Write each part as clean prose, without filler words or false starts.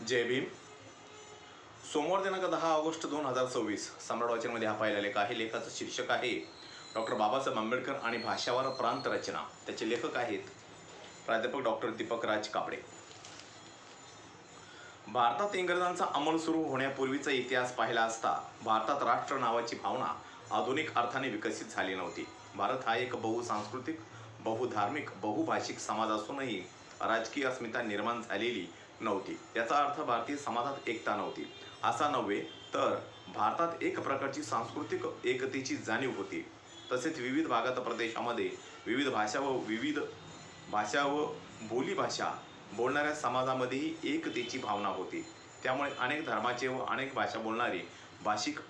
जय भीम. सोमवार दिनांक 10 ऑगस्ट 2026 सम्राट वाचनमध्ये हा पाहिला लेख आहे. लेखाचं शीर्षक आहे डॉक्टर बाबासाहेब आंबेडकर आणि भाषावर प्रांत रचना. त्याचे लेखक आहेत प्राध्यापक डॉक्टर दीपक राज कापडे. भारतात इंग्रजांचा अंमल सुरू होण्यापूर्वीचा इतिहास पाहिला असता भारतात राष्ट्र नावाची भावना आधुनिक अर्थाने विकसित झाली नव्हती. भारत हा एक बहुसांस्कृतिक, बहुधार्मिक, बहुभाषिक समाज असूनही राजकीय अस्मिता निर्माण झालेली नव्हती. याचा अर्थ भारतीय समाजात एकता नव्हती असा नव्हे, तर भारतात एक प्रकारची सांस्कृतिक एकतेची जाणीव होती. तसेच विविध भागात प्रदेशामध्ये विविध भाषा व बोलीभाषा बोलणाऱ्या समाजामध्येही एकतेची भावना होती. त्यामुळे अनेक धर्माचे व अनेक भाषा बोलणारे भाषिक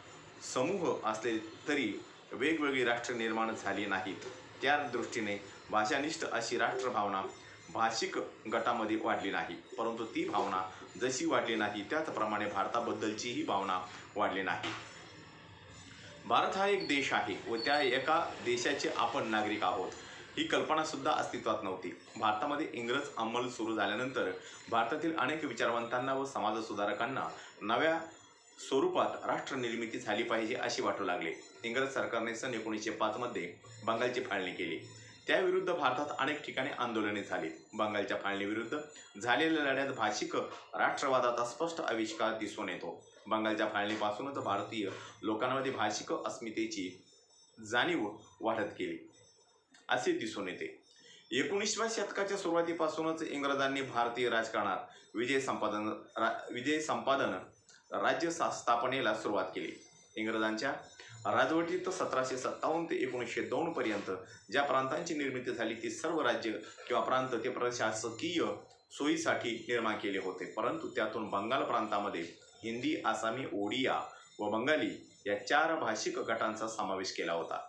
समूह असले तरी वेगवेगळी राष्ट्र निर्माण झाली नाहीत. त्या दृष्टीने भाषानिष्ठ अशी राष्ट्रभावना भाषिक गटामध्ये वाढली नाही, परंतु ती भावना जशी वाढली नाही त्याचप्रमाणे भारताबद्दलचीही भावना वाढली नाही. भारत हा एक देश आहे व त्या एका देशाचे आपण नागरिक आहोत ही कल्पना सुद्धा अस्तित्वात नव्हती. भारतामध्ये इंग्रज अंमल सुरू झाल्यानंतर भारतातील अनेक विचारवंतांना व समाजसुधारकांना नव्या स्वरूपात राष्ट्र निर्मिती झाली पाहिजे असे वाटू लागले. इंग्रज सरकारने सन 1905 मध्ये बंगालची फाळणी केली. त्याविरुद्ध भारतात अनेक ठिकाणी आंदोलने झाली. बंगालच्या फाळणीविरुद्ध झालेल्या लढ्यात भाषिक राष्ट्रवादाचा स्पष्ट आविष्कार दिसून येतो. बंगालच्या फाळणीपासूनच भारतीय लोकांमध्ये भाषिक अस्मितेची जाणीव वाढत गेली असे दिसून येते. 19व्या शतकाच्या सुरुवातीपासूनच इंग्रजांनी भारतीय राजकारणात विजय संपादन राज्य स्थापनेला सुरुवात केली. इंग्रजांच्या राजवटीत 1757 ते 1902 पर्यंत ज्या प्रांतांची निर्मिती झाली ती सर्व राज्य किंवा प्रांत ते प्रशासकीय सोयीसाठी निर्माण केले होते. परंतु त्यातून बंगाल प्रांतामध्ये हिंदी, आसामी, ओडिया व बंगाली या 4 भाषिक गटांचा समावेश केला होता.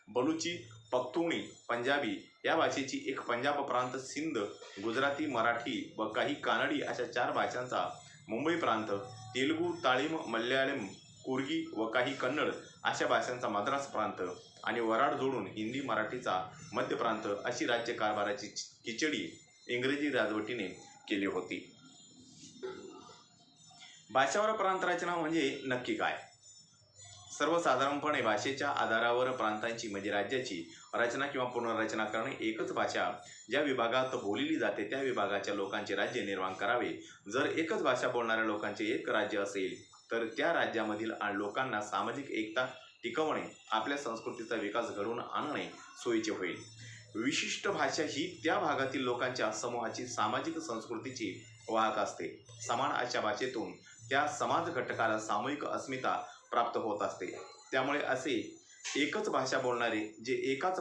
बलुची, पख्तूणी, पंजाबी या भाषेची एक पंजाब प्रांत, सिंध, गुजराती, मराठी व काही कानडी अशा 4 भाषांचा मुंबई प्रांत, तेलुगू, तामिळ, मल्याळम, कुर्गी व काही कन्नड अशा भाषांचा मद्रास प्रांत आणि वराड जोडून हिंदी, मराठीचा मध्य प्रांत अशी राज्य कारभाराची खिचडी इंग्रजी राजवटीने केली होती. भाषावर प्रांत रचना म्हणजे नक्की काय? सर्वसाधारणपणे भाषेच्या आधारावर प्रांतांची म्हणजे राज्याची रचना किंवा पुनर्रचना करणे. एकच भाषा ज्या विभागात बोलली जाते त्या विभागाच्या लोकांचे राज्य निर्माण करावे. जर एकच भाषा बोलणाऱ्या लोकांचे एक राज्य असेल तर त्या राज्यामधील लोकांना सामाजिक एकता टिकवणे, आपल्या संस्कृतीचा विकास घडवून आणणे सोयीचे होईल. विशिष्ट भाषा ही त्या भागातील लोकांच्या समूहाची सामाजिक संस्कृतीची वाहक असते. समान अशा भाषेतून त्या समाज घटकाला सामूहिक अस्मिता प्राप्त होत असते. त्यामुळे असे एकच भाषा बोलणारे जे एकाच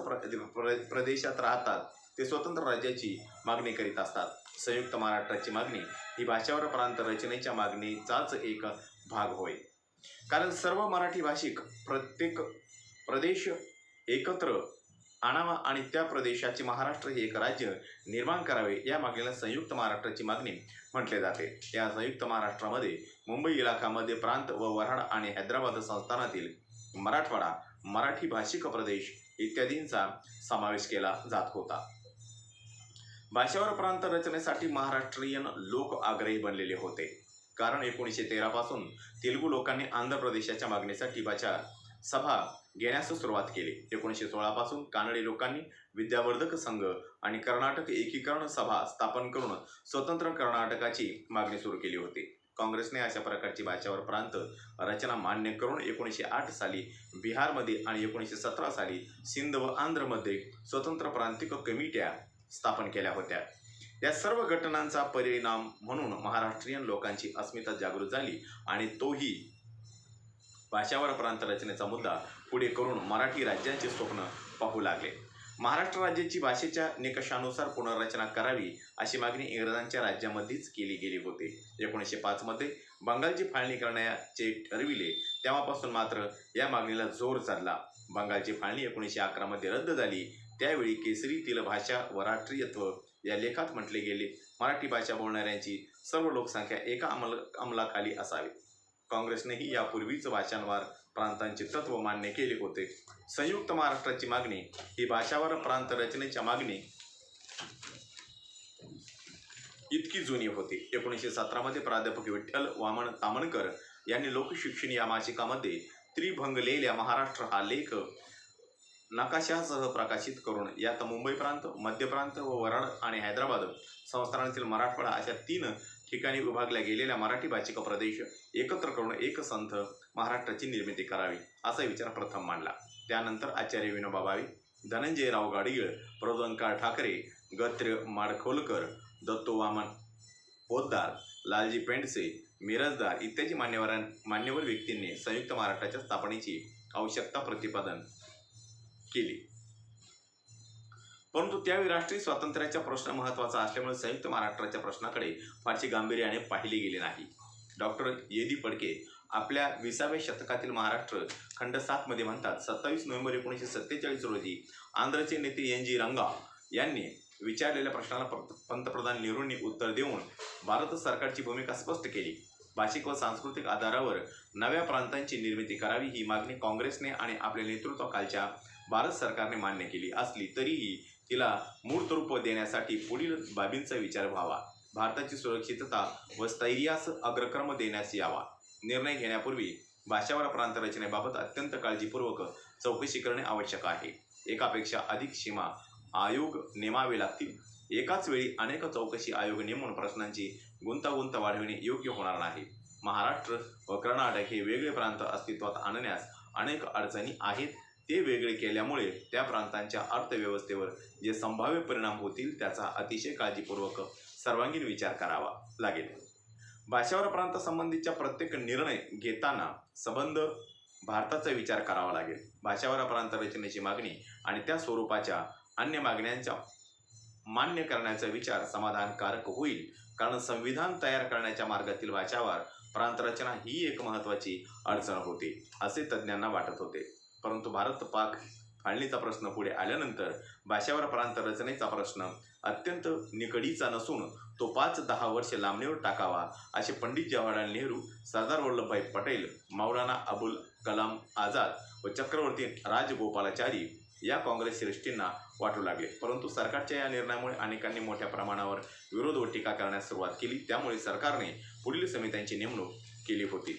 प्रदेशात राहतात ते स्वतंत्र राज्याची मागणी करीत असतात. संयुक्त महाराष्ट्राची मागणी ही भाषावर प्रांत रचनेच्या मागणीचाच एक भाग होय. कारण सर्व मराठी भाषिक प्रत्येक प्रदेश एकत्र आणावा आणि त्या प्रदेशाचे महाराष्ट्र हे एक राज्य निर्माण करावे या मागणीला संयुक्त महाराष्ट्राची मागणी म्हटले जाते. या संयुक्त महाराष्ट्रामध्ये मुंबई इलाखामध्ये प्रांत व वऱ्हाड आणि हैदराबाद संस्थानातील मराठवाडा, मराठी भाषिक प्रदेश इत्यादींचा समावेश केला जात होता. भाषावर प्रांत रचनेसाठी महाराष्ट्रीयन लोक आग्रही बनलेले होते. कारण 1913 पासून तेलुगू लोकांनी आंध्र प्रदेशाच्या मागणीसाठी भाषा सभा घेण्यास सुरुवात केली. 1916 पासून कानडी लोकांनी विद्यावर्धक संघ आणि कर्नाटक एकीकरण सभा स्थापन करून स्वतंत्र कर्नाटकाची मागणी सुरू केली होती. काँग्रेसने अशा प्रकारची भाषावर प्रांत रचना मान्य करून 1908 साली बिहारमध्ये आणि 1917 साली सिंध व आंध्रमध्ये स्वतंत्र प्रांतिक कमिट्या स्थापन केल्या होत्या. या सर्व घटनांचा परिणाम म्हणून महाराष्ट्रीयन लोकांची अस्मिता जागृत झाली आणि तोही भाषावर प्रांत रचनेचा मुद्दा पुढे करून मराठी राज्याचे स्वप्न पाहू लागले. महाराष्ट्र राज्याची भाषेच्या निकषानुसार पुनर्रचना करावी अशी मागणी इंग्रजांच्या राज्यामध्येच केली गेली होती. 1905 मध्ये बंगालची फाळणी करण्याचे ठरविले. तेव्हापासून मात्र या मागणीला जोर चढला. बंगालची फाळणी 1911 मध्ये रद्द झाली. त्यावेळी केसरीतील भाषा व राष्ट्रीयत्व या लेखात म्हटले गेले मराठी भाषा बोलणाऱ्यांची सर्व लोकसंख्या एका अंमलाखाली असावी. काँग्रेसनेही यापूर्वीच भाषांवर प्रांतांचे तत्व मान्य केले होते. संयुक्त महाराष्ट्राची मागणी ही भाषावर प्रांत रचनेच्या मागणी इतकी जुनी होती. 1917 मध्ये प्राध्यापक विठ्ठल वामन ताम्हणकर यांनी लोकशिक्षण या मासिकामध्ये त्रिभंगलेल्या महाराष्ट्र हा लेख नकाशासह प्रकाशित करून यात मुंबई प्रांत, मध्य प्रांत व वराड आणि हैदराबाद संस्थानातील मराठवाडा अशा 3 ठिकाणी विभागल्या गेलेल्या मराठी भाषिक प्रदेश एकत्र करून एक संथ महाराष्ट्राची निर्मिती करावी असा विचार प्रथम मांडला. त्यानंतर आचार्य विनोबा भावे, धनंजयराव गाडगीळ, प्रबोधनकार ठाकरे, गत्र माडखोलकर, दत्तू वामन पोद्दार, लालजी पेंडसे, मिरजदार इत्यादी मान्यवर व्यक्तींनी संयुक्त महाराष्ट्राच्या स्थापनेची आवश्यकता प्रतिपादन केली. परंतु त्यावेळी राष्ट्रीय स्वातंत्र्याचा प्रश्न महत्त्वाचा असल्यामुळे संयुक्त महाराष्ट्राच्या प्रश्नाकडे फारशी गांभीर्याने पाहिले गेले नाही. डॉक्टर ये. दी. फडके आपल्या 20व्या शतकातील महाराष्ट्र खंड 7 मध्ये म्हणतात, 27 नोव्हेंबर 1947 रोजी आंध्रचे नेते एन. जी. रंगा यांनी विचारलेल्या प्रश्नाला पंतप्रधान नेहरूंनी उत्तर देऊन भारत सरकारची भूमिका स्पष्ट केली. भाषिक व सांस्कृतिक आधारावर नव्या प्रांतांची निर्मिती करावी ही मागणी काँग्रेसने आणि आपल्या नेतृत्वाखालच्या भारत सरकारने मान्य केली असली तरीही तिला मूर्त रूप देण्यासाठी पुढील बाबींचा विचार व्हावा. भारताची सुरक्षितता व स्थैर्यास अग्रक्रम देण्यास यावा. निर्णय घेण्यापूर्वी भाषा व प्रांत रचनेबाबत अत्यंत काळजीपूर्वक चौकशी करणे आवश्यक आहे. एकापेक्षा अधिक सीमा आयोग नेमावे लागतील. एकाच वेळी अनेक चौकशी आयोग नेमून प्रश्नांची गुंतागुंत वाढविणे योग्य होणार नाही. महाराष्ट्र व कर्नाटक हे वेगळे प्रांत अस्तित्वात आणण्यास अनेक अडचणी आहेत. ते वेगळे केल्यामुळे त्या प्रांतांच्या अर्थव्यवस्थेवर जे संभाव्य परिणाम होतील त्याचा अतिशय काळजीपूर्वक सर्वांगीण विचार करावा लागेल. भाषा व प्रांत संबंधीचा प्रत्येक निर्णय घेताना संबंध भारताचा विचार करावा लागेल. भाषा व प्रांत रचनेची मागणी आणि त्या स्वरूपाच्या अन्य मागण्यांचा मान्य करण्याचा विचार समाधानकारक होईल, कारण संविधान तयार करण्याच्या मार्गातील भाषावार प्रांत रचना ही एक महत्त्वाची अडचण होती असे तज्ज्ञांना वाटत होते. परंतु भारत पाक फाळणीचा प्रश्न पुढे आल्यानंतर भाषावर प्रांत रचनेचा प्रश्न अत्यंत निकडीचा नसून तो 5-10 वर्ष लांबणीवर टाकावा असे पंडित जवाहरलाल नेहरू, सरदार वल्लभभाई पटेल, मौलाना अबुल कलाम आझाद व चक्रवर्ती राजगोपालाचारी या काँग्रेस श्रेष्ठींना वाटू लागले. परंतु सरकारच्या या निर्णयामुळे अनेकांनी मोठ्या प्रमाणावर विरोध व टीका करण्यास सुरुवात केली. त्यामुळे सरकारने पुढील समित्यांची नेमणूक केली होती.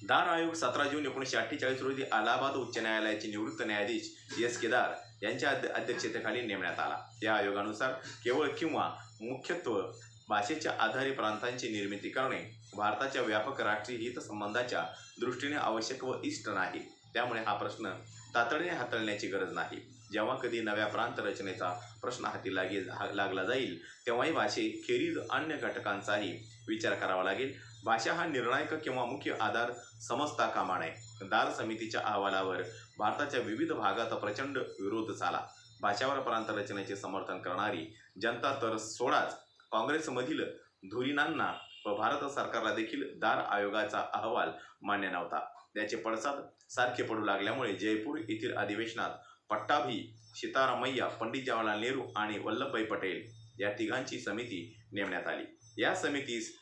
दार आयोग 17 जून 1948 रोजी अलाहाबाद उच्च न्यायालयाचे निवृत्त न्यायाधीश एस. केदार यांच्या अध्यक्षतेखाली नेमण्यात आला. या आयोगानुसार केवळ किंवा मुख्यत्व भाषेच्या आधारे प्रांतांची निर्मिती करणे भारताच्या व्यापक राष्ट्रीय हितसंबंधाच्या दृष्टीने आवश्यक व इष्ट नाही. त्यामुळे हा प्रश्न तातडीने हाताळण्याची गरज नाही. जेव्हा कधी नव्या प्रांत रचनेचा प्रश्न हाती लागला जाईल तेव्हाही भाषेखेरीज अन्य घटकांचाही विचार करावा लागेल. भाषा हा निर्णायक किंवा मुख्य आधार समजता कामा नये. दार समितीच्या अहवालावर भारताच्या विविध भागात प्रचंड विरोध झाला. भाषावर प्रांत रचनेचे समर्थन करणारी जनता तर सोडाच, काँग्रेसमधील धुरीणांना व भारत सरकारला देखील दार आयोगाचा अहवाल मान्य नव्हता. त्याचे पडसाद सारखे पडू लागल्यामुळे जयपूर येथील अधिवेशनात पट्टाभी, सीतारामय्या, पंडित जवाहरलाल नेहरू आणि वल्लभभाई पटेल या तिघांची समिती नेमण्यात आली. या समितीस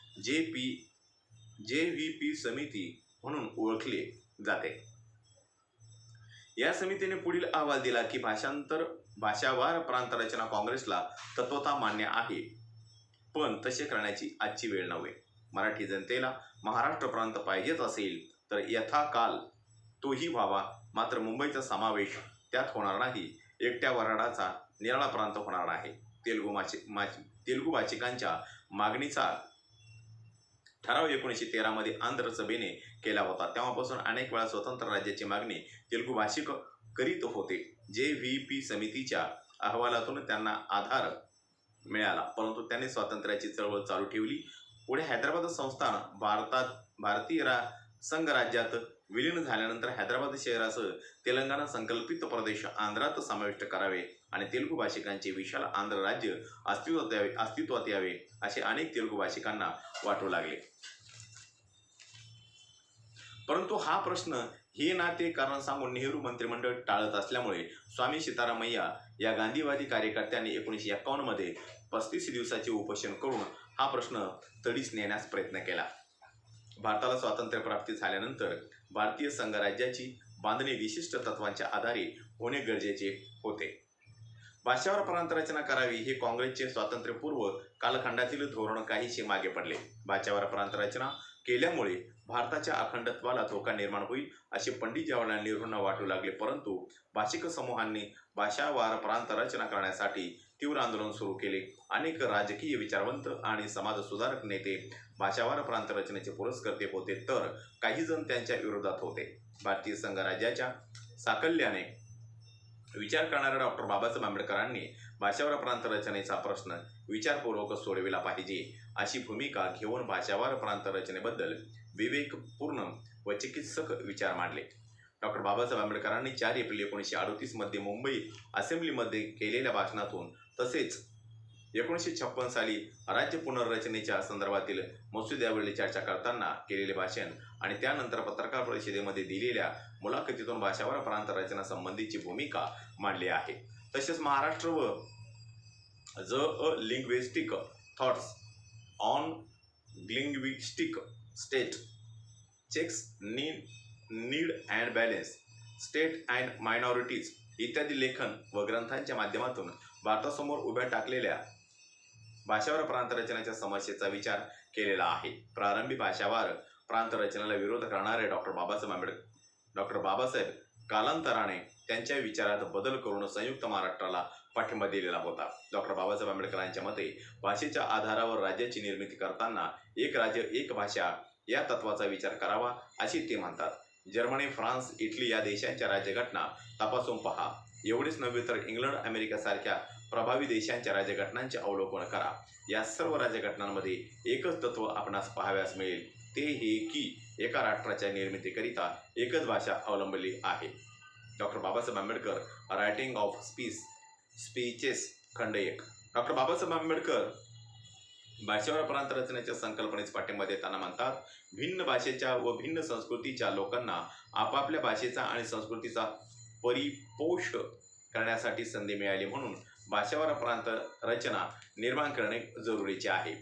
JVP समिती म्हणून ओळखले जाते. या समितीने पुढील अहवाल दिला की भाषावार प्रांत रचना काँग्रेसला तत्वतः मान्य आहे, पण तसे करण्याची आजची वेळ नव्हे. मराठी जनतेला महाराष्ट्र प्रांत पाहिजेच असेल तर यथाकाल तोही व्हावा. मात्र मुंबईचा समावेश त्यात होणार नाही. एकट्या वराडाचा निराळा प्रांत होणार नाही. तेलुगू भाषिकांच्या मागणीचा ठराव 1913 मध्ये आंध्र सभेने केला होता. तेव्हापासून अनेक वेळा स्वतंत्र राज्याची मागणी तेलुगू भाषिक करीत होते. JVP समितीच्या अहवालातून त्यांना आधार मिळाला, परंतु त्यांनी स्वातंत्र्याची चळवळ चालू ठेवली. पुढे हैदराबाद संस्थान भारतीय संघराज्यात विलीन झाल्यानंतर हैदराबाद शहरासह तेलंगणा संकल्पित प्रदेश आंध्रात समाविष्ट करावे आणि तेलुगू भाषिकांचे विशाल आंध्र राज्य अस्तित्वात यावे असे अनेक तेलुगू भाषिकांना वाटू लागले. परंतु हा प्रश्न हे ना ते कारण सांगून नेहरू मंत्रिमंडळ टाळत असल्यामुळे स्वामी सीतारामय्या या गांधीवादी कार्यकर्त्यांनी 1951 मध्ये 35 दिवसाचे उपोषण करून हा प्रश्न तडीस नेण्यास प्रयत्न केला. भारताला स्वातंत्र्य प्राप्ती झाल्यानंतर भारतीय संघराज्याची बांधणी विशिष्ट तत्वांच्या आधारे होणे गरजेचे होते. भाषावर प्रांतरचना करावी हे काँग्रेसचे स्वातंत्र्यपूर्व कालखंडातील धोरण काहीसे मागे पडले. भाषावर प्रांतरचना केल्यामुळे भारताच्या अखंडत्वाला धोका निर्माण होईल असे पंडित जवाहरलाल नेहरूंना वाटू लागले, परंतु भाषिक समूहांनी भाषावार प्रांत रचना करण्यासाठी तीव्र आंदोलन सुरू केले. अनेक राजकीय विचारवंत आणि समाजसुधारक नेते भाषावार प्रांत रचनेचे पुरस्कर्ते होते, तर काही जण त्यांच्या विरोधात होते. भारतीय संघराज्याच्या साकल्याने विचार करणाऱ्या डॉक्टर बाबासाहेब आंबेडकरांनी भाषावार प्रांत रचनेचा प्रश्न विचारपूर्वक सोडविला पाहिजे अशी भूमिका घेऊन भाषावार प्रांत रचनेबद्दल विवेकपूर्ण व चिकित्सक विचार मांडले. डॉक्टर बाबासाहेब आंबेडकरांनी 4 एप्रिल 1938 मध्ये मुंबई असेंब्लीमध्ये केलेल्या भाषणातून, तसेच 1956 साली राज्य पुनर्रचनेच्या संदर्भातील मसुद्यावरील चर्चा करताना केलेले भाषण आणि त्यानंतर पत्रकार परिषदेमध्ये दिलेल्या मुलाखतीतून भाषावार प्रांत रचना संबंधीची भूमिका मांडली आहे. तसेच महाराष्ट्र व a linguistic thoughts on linguistic state checks need and balance state and minorities इत्यादी लेखन व ग्रंथांच्या माध्यमातून भारतासमोर उभ्या टाकलेल्या भाषावार प्रांत रचनेच्या समस्येचा विचार केलेला आहे. प्रारंभी भाषावार प्रांत रचनेला विरोध करणारे डॉक्टर बाबासाहेब कालांतराने त्यांच्या विचारात बदल करून संयुक्त महाराष्ट्राला पाठिंबा दिलेला होता. डॉक्टर बाबासाहेब आंबेडकरांच्या मते भाषेच्या आधारावर राज्याची निर्मिती करताना एक राज्य एक भाषा या तत्वाचा विचार करावा असे ते म्हणतात. जर्मनी, फ्रान्स, इटली या देशांच्या राज्यघटना तपासून पहा. एवढेच नव्हे तर इंग्लंड, अमेरिकेसारख्या प्रभावी देशांच्या राज्यघटनांचे अवलोकन करा. या सर्व राज्यघटनांमध्ये एकच तत्व आपणास पाहाव्यास मिळेल, ते हे की एका राष्ट्राच्या निर्मितीकरिता एकच भाषा अवलंबली आहे. Doctor Babasaheb Ambedkar, writing of speeches, खंड 1. डॉक्टर बाबासाहेब आंबेडकर भाषावार प्रांत रचनेच्या संकल्पनेस पाठिंबा देताना म्हणतात, भिन्न भाषेच्या व भिन्न संस्कृतीच्या लोकांना आपापल्या भाषेचा आणि संस्कृतीचा परिपोष करण्यासाठी संधी मिळाली, म्हणून भाषावार प्रांत रचना निर्माण करणे जरुरीचे आहे.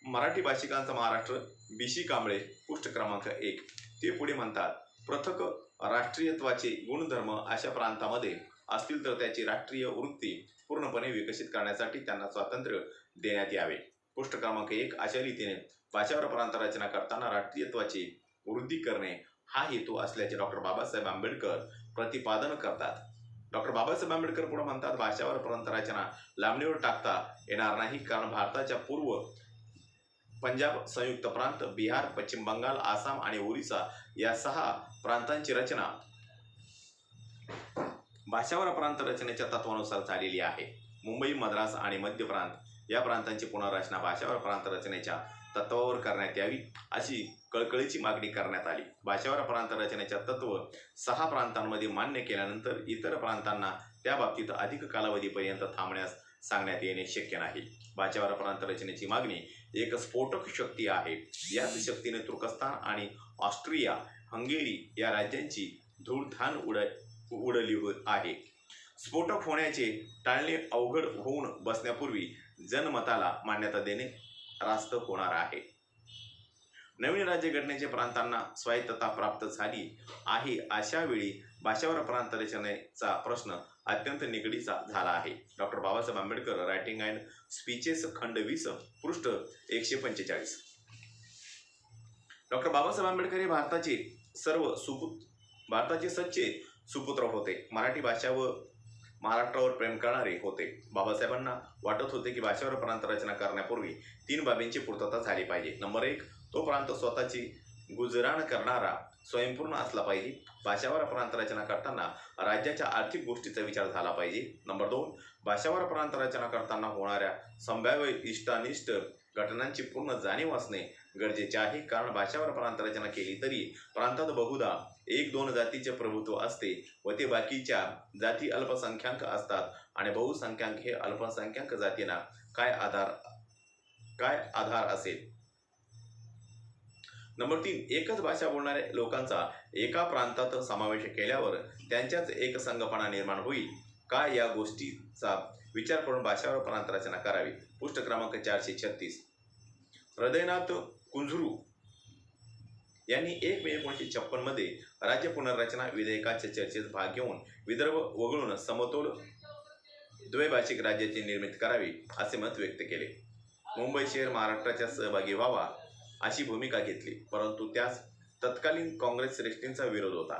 मराठी भाषिकांचा महाराष्ट्र, BC कांबळे, पृष्ठ क्रमांक 1. ते पुढे म्हणतात, पृथक राष्ट्रीयत्वाचे गुणधर्म अशा प्रांतामध्ये असतील तर त्याची राष्ट्रीय वृत्ती पूर्णपणे विकसित करण्यासाठी त्यांना स्वातंत्र्य देण्यात यावे. पृष्ठ क्रमांक 1. अशा रीतीने भाषावार प्रांत रचना करताना राष्ट्रीयत्वाची वृद्धी करणे हा हेतू असल्याचे डॉक्टर बाबासाहेब आंबेडकर प्रतिपादन करतात. डॉक्टर बाबासाहेब आंबेडकर पुढे म्हणतात, भाषावार प्रांत रचना लांबणीवर टाकता येणार नाही, कारण भारताच्या पूर्व पंजाब, संयुक्त प्रांत, बिहार, पश्चिम बंगाल, आसाम आणि ओरिसा या 6 प्रांतांची रचना भाषावार प्रांत रचनेच्या तत्वानुसार झालेली आहे. मुंबई, मद्रास आणि मध्य प्रांत या प्रांतांची पुनर्रचना भाषावार प्रांत रचनेच्या तत्वावर करण्यात यावी अशी कळकळीची मागणी करण्यात आली. भाषावार प्रांत रचनेच्या तत्व 6 प्रांतांमध्ये मान्य केल्यानंतर इतर प्रांतांना त्या बाबतीत अधिक कालावधीपर्यंत थांबण्यास सांगण्यात येणे शक्य नाही. भाषावार प्रांत रचनेची मागणी एक स्फोटक शक्ती आहे. याच शक्तीने तुर्कस्तान आणि ऑस्ट्रिया हंगेरी या राज्यांची धूळधाण उडली आहे. स्फोटक होण्याचे टाळणे अवघड होऊन बसण्यापूर्वी जनमताला मान्यता देणे रास्त होणार आहे. नवीन राज्यघटनेचे प्रांतांना स्वायत्तता प्राप्त झाली आहे. अशा वेळी भाषावार प्रांत रचनेचा प्रश्न अत्यंत निगडीचा झाला आहे. Doctor Babasaheb Ambedkar, writing and speeches, खंड 20, पृष्ठ 145. डॉक्टर बाबासाहेब आंबेडकर हे भारताचे सच्चे सुपुत्र होते. मराठी भाषा व महाराष्ट्रावर प्रेम करणारे होते. बाबासाहेबांना वाटत होते की भाषावार प्रांत रचना करण्यापूर्वी 3 बाबींची पूर्तता झाली पाहिजे. नंबर 1, तो प्रांत स्वतःची गुजराण करणारा स्वयंपूर्ण असला पाहिजे. भाषावार प्रांत रचना करताना राज्याच्या आर्थिक गोष्टीचा विचार झाला पाहिजे. नंबर 2, भाषावार प्रांत रचना करताना होणाऱ्या संभाव्य इष्टानिष्ट घटनांची पूर्ण जाणीव असणे गरजेचे आहे, कारण भाषावार प्रांत रचना केली तरी प्रांतात बहुधा 1-2 जातीचे प्रभुत्व असते व ते बाकीच्या जाती अल्पसंख्याक असतात आणि बहुसंख्याक हे अल्पसंख्याक जातींना काय आधार असेल. नंबर 3, एकच भाषा बोलणाऱ्या लोकांचा एका प्रांतात समावेश केल्यावर त्यांच्याच एकसंघपणा निर्माण होईल का, या गोष्टीचा विचार करून भाषावार प्रांत रचना करावी. पृष्ठ क्रमांक 436. हृदयनाथ कुंझरू यांनी 1 मे 1956 मध्ये राज्य पुनर्रचना विधेयकाच्या चर्चेत भाग घेऊन विदर्भ वगळून समतोल द्वैभाषिक राज्याची निर्मिती करावी असे मत व्यक्त केले. मुंबई शहर महाराष्ट्राच्या सहभागी व्हावा अशी भूमिका घेतली, परंतु त्यास तत्कालीन काँग्रेस श्रेष्ठींचा विरोध होता.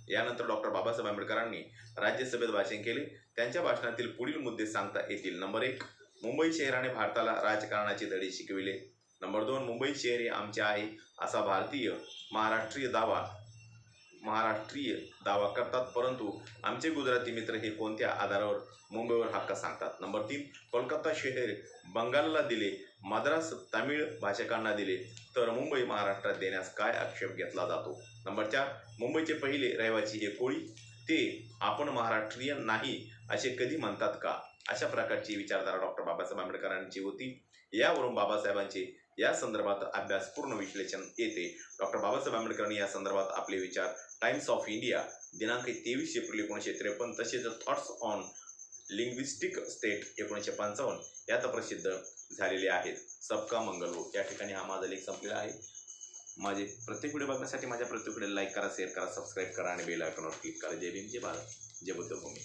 यानंतर डॉक्टर बाबासाहेब आंबेडकरांनी राज्यसभेत भाषण केले. त्यांच्या भाषणातील पुढील मुद्दे सांगता येतील. नंबर 1, मुंबई शहराने भारताला राजकारणाचे धडे शिकविले. नंबर 2, मुंबई शहर हे आमचे आहे असा महाराष्ट्रीय दावा करतात, परंतु आमचे गुजराती मित्र हे कोणत्या आधारावर मुंबईवर हक्क सांगतात. नंबर 3, कोलकाता शहर बंगालला दिले, मद्रास तामिळ भाषकांना दिले, तर मुंबई महाराष्ट्रात देण्यास काय आक्षेप घेतला जातो. नंबर 4, मुंबईचे पहिले रहिवासी हे कोळी, ते आपण महाराष्ट्रीयन नाही असे कधी म्हणतात का? अशा प्रकारची विचारधारा डॉक्टर बाबासाहेब आंबेडकरांची होती. यावरून बाबासाहेबांचे या संदर्भात अभ्यासपूर्ण विश्लेषण येते. डॉक्टर बाबासाहेब आंबेडकरांनी या संदर्भात आपले विचार टाइम्स ऑफ इंडिया दिनांक 23 एप्रिल 1953 तसेच थॉट्स ऑन लिंग्विस्टिक स्टेट 1955 यात प्रसिद्ध झालेले आहेत. सबका मंगल हो. या ठिकाणी हा माझा लेख संपलेला आहे. माझे प्रत्येक व्हिडिओ बघण्यासाठी माझ्या प्रत्येक व्हिडिओला लाईक करा, शेअर करा, सबस्क्राईब करा आणि बेल आयकॉनवर क्लिक करा. जय भीम, जय भारत, जय बुद्धभूमी.